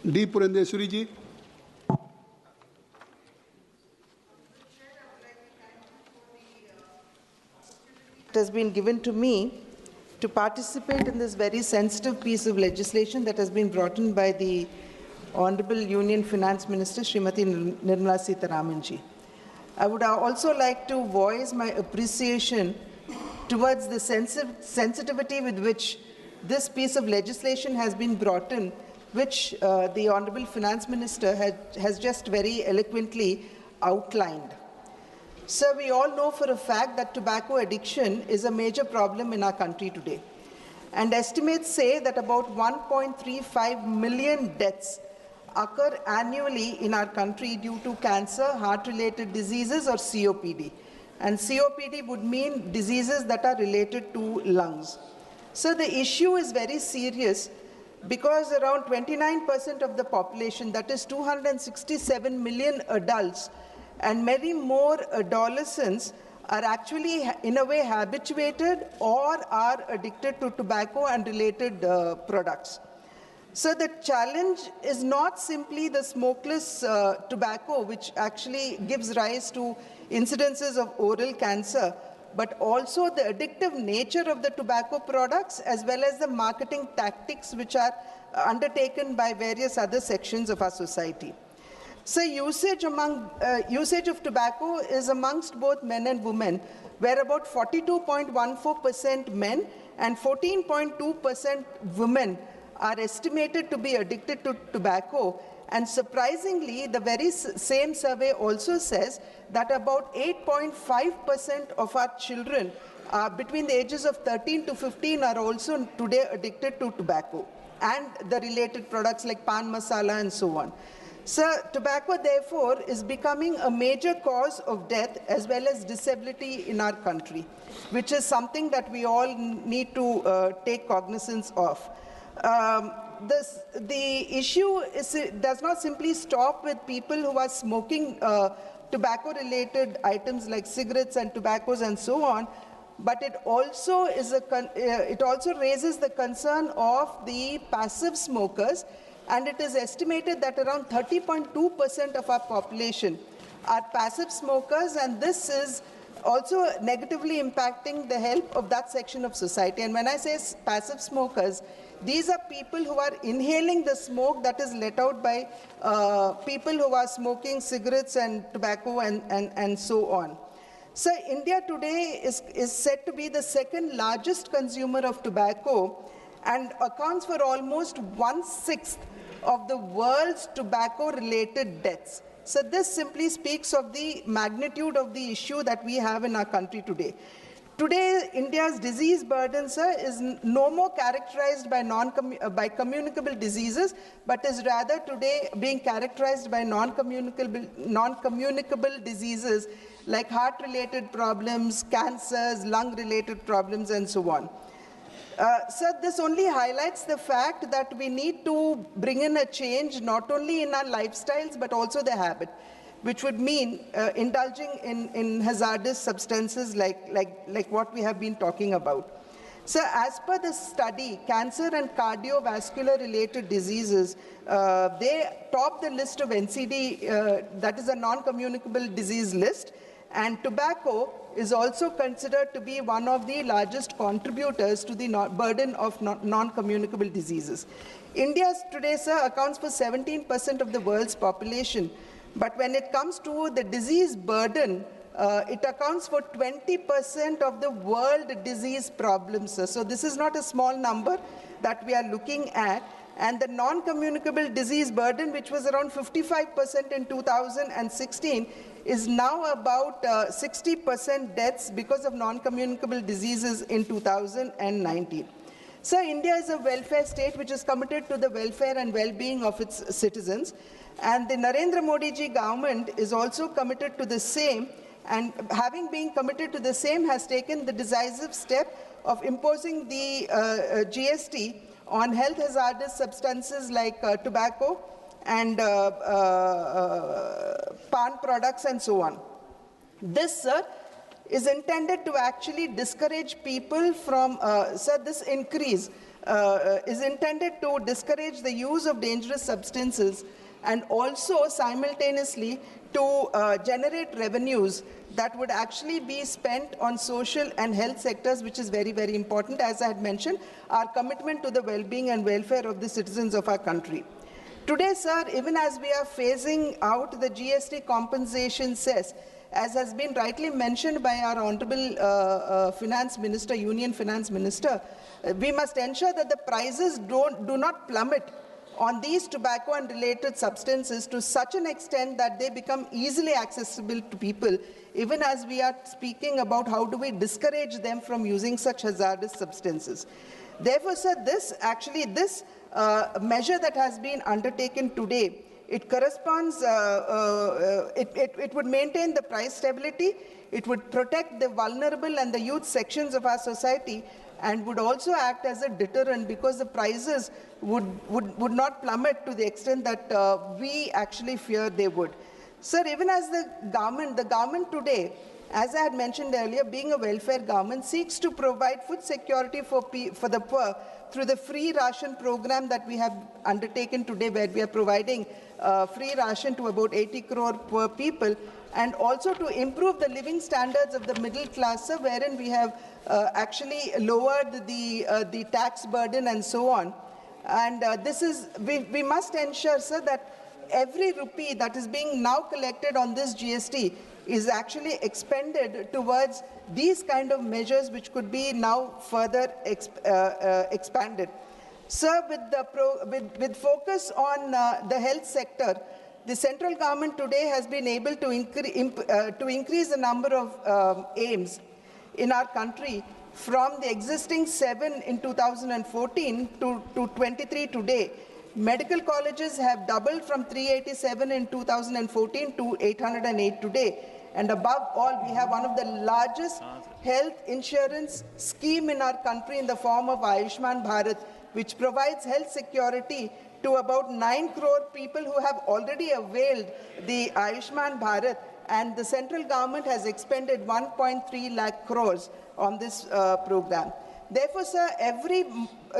D. Purandeswari ji. It has been given to me to participate in this very sensitive piece of legislation that has been brought in by the Honorable Union Finance Minister, Srimati Nirmala Sitharaman ji. I would also like to voice my appreciation towards the sensitivity with which this piece of legislation has been brought in, which the Honorable Finance Minister has just very eloquently outlined. Sir, we all know for a fact that tobacco addiction is a major problem in our country today. And estimates say that about 1.35 million deaths occur annually in our country due to cancer, heart-related diseases or COPD. And COPD would mean diseases that are related to lungs. So the issue is very serious because around 29% of the population, that is 267 million adults, and many more adolescents are actually in a way habituated or are addicted to tobacco and related products. So the challenge is not simply the smokeless tobacco, which actually gives rise to incidences of oral cancer, but also the addictive nature of the tobacco products as well as the marketing tactics which are undertaken by various other sections of our society. So usage of tobacco is amongst both men and women, where about 42.14% men and 14.2% women are estimated to be addicted to tobacco. And surprisingly, the very same survey also says that about 8.5% of our children between the ages of 13 to 15 are also today addicted to tobacco and the related products like pan masala and so on. So tobacco, therefore, is becoming a major cause of death as well as disability in our country, which is something that we all need to take cognizance of. The issue does not simply stop with people who are smoking tobacco-related items like cigarettes and tobaccos and so on, but it also raises the concern of the passive smokers. And it is estimated that around 30.2% of our population are passive smokers, and this is also negatively impacting the health of that section of society. And when I say passive smokers, these are people who are inhaling the smoke that is let out by people who are smoking cigarettes and tobacco and so on. So India today is said to be the second largest consumer of tobacco and accounts for almost 1/6 of the world's tobacco-related deaths. So this simply speaks of the magnitude of the issue that we have in our country today. Today, India's disease burden, sir, is no more characterized by communicable diseases, but is rather today being characterized by non-communicable diseases like heart-related problems, cancers, lung-related problems, and so on. Sir, this only highlights the fact that we need to bring in a change not only in our lifestyles but also the habit, which would mean indulging in hazardous substances like what we have been talking about. So as per the study, cancer and cardiovascular related diseases, they top the list of NCD, that is a non-communicable disease list, and tobacco is also considered to be one of the largest contributors to the burden of non-communicable diseases. India today, sir, accounts for 17% of the world's population, but when it comes to the disease burden, it accounts for 20% of the world disease problems, sir. So this is not a small number that we are looking at. And the non-communicable disease burden, which was around 55% in 2016, is now about 60% deaths because of non-communicable diseases in 2019. So India is a welfare state which is committed to the welfare and well-being of its citizens. And the Narendra Modi ji government is also committed to the same, and having been committed to the same has taken the decisive step of imposing the GST on health hazardous substances like tobacco and pan products and so on. This, sir, is intended to actually discourage people from, sir, this increase is intended to discourage the use of dangerous substances and also simultaneously to generate revenues that would actually be spent on social and health sectors, which is very, very important. As I had mentioned, our commitment to the well-being and welfare of the citizens of our country. Today, sir, even as we are phasing out the GST compensation cess, as has been rightly mentioned by our Honorable Finance Minister, Union Finance Minister, we must ensure that the prices do not plummet on these tobacco and related substances to such an extent that they become easily accessible to people, even as we are speaking about how do we discourage them from using such hazardous substances. Therefore, sir, this measure that has been undertaken today, it corresponds, it would maintain the price stability, it would protect the vulnerable and the youth sections of our society, and would also act as a deterrent because the prices would not plummet to the extent that we actually fear they would. Sir, even as the government today, as I had mentioned earlier, being a welfare government, seeks to provide food security for the poor through the free ration program that we have undertaken today, where we are providing free ration to about 80 crore poor people, and also to improve the living standards of the middle class, wherein we have actually lowered the tax burden and so on. And we must ensure, sir, that every rupee that is being now collected on this GST is actually expended towards these kind of measures, which could be now further expanded. Sir, with focus on the health sector, the central government today has been able to increase the number of AIMS in our country from the existing 7 in 2014 to 23 today. Medical colleges have doubled from 387 in 2014 to 808 today. And above all, we have one of the largest health insurance scheme in our country in the form of Ayushman Bharat, which provides health security to about 9 crore people who have already availed the Ayushman Bharat, and the central government has expended 1.3 lakh crores on this program. Therefore, sir, every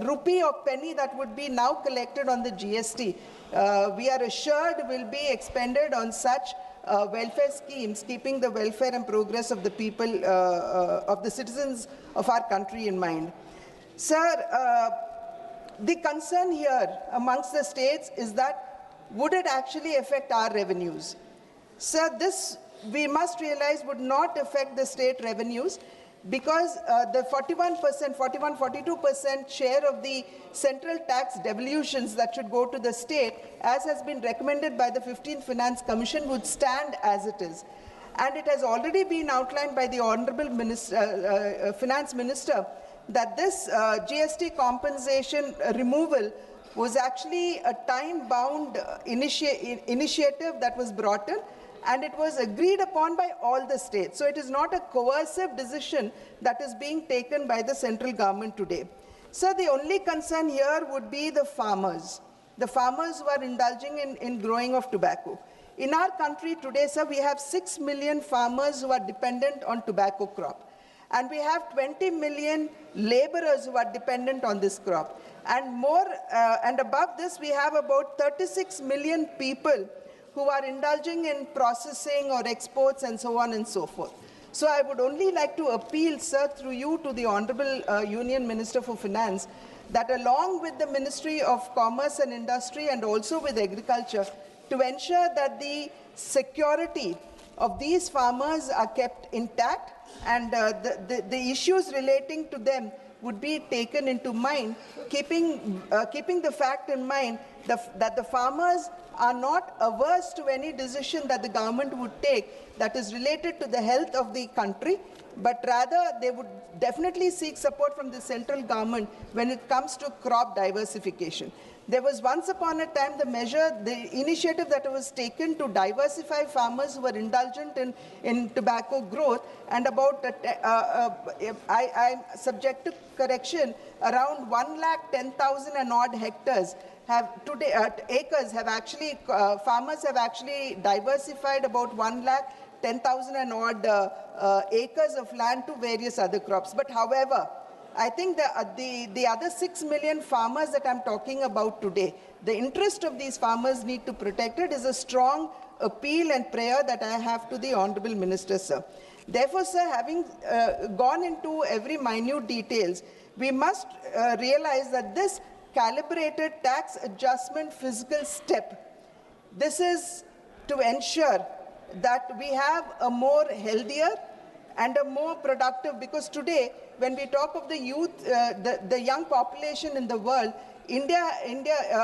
rupee or penny that would be now collected on the GST, we are assured will be expended on such welfare schemes, keeping the welfare and progress of the people, of the citizens of our country in mind. Sir, the concern here amongst the states is that would it actually affect our revenues? Sir, this we must realize would not affect the state revenues, because the 42% share of the central tax devolutions that should go to the state, as has been recommended by the 15th Finance Commission, would stand as it is. And it has already been outlined by the Honorable Finance Minister that this GST compensation removal was actually a time-bound initiative that was brought in, and it was agreed upon by all the states. So it is not a coercive decision that is being taken by the central government today. So the only concern here would be the farmers who are indulging in growing of tobacco. In our country today, sir, we have 6 million farmers who are dependent on tobacco crop. And we have 20 million laborers who are dependent on this crop. And above this, we have about 36 million people who are indulging in processing or exports and so on and so forth. So I would only like to appeal, sir, through you to the Honorable Union Minister for Finance, that along with the Ministry of Commerce and Industry and also with Agriculture, to ensure that the security of these farmers are kept intact, and the issues relating to them would be taken into mind, keeping the fact in mind that the farmers are not averse to any decision that the government would take that is related to the health of the country, but rather they would definitely seek support from the central government when it comes to crop diversification. There was once upon a time the initiative that was taken to diversify farmers who were indulgent in tobacco growth, and about, I'm subject to correction, around 110,000 and odd hectares acres have actually, farmers have actually diversified about 110,000 and odd acres of land to various other crops. But however, I think the other 6 million farmers that I'm talking about today, the interest of these farmers need to protect it is a strong appeal and prayer that I have to the Honorable Minister, sir. Therefore, sir, having gone into every minute details, we must realize that this calibrated tax adjustment fiscal step, this is to ensure that we have a more healthier and a more productive, because today, when we talk of the youth, the young population in the world, India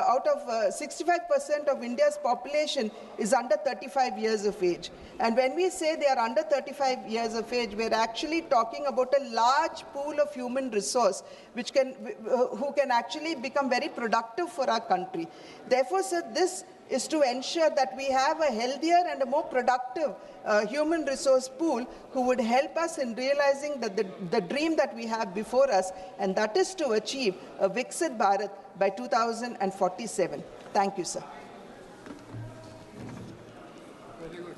out of 65% of India's population is under 35 years of age. And when we say they are under 35 years of age, we're actually talking about a large pool of human resource who can actually become very productive for our country. Therefore, sir, this is to ensure that we have a healthier and a more productive human resource pool who would help us in realizing that the dream that we have before us, and that is to achieve a Viksit Bharat by 2047. Thank you, sir. Very good.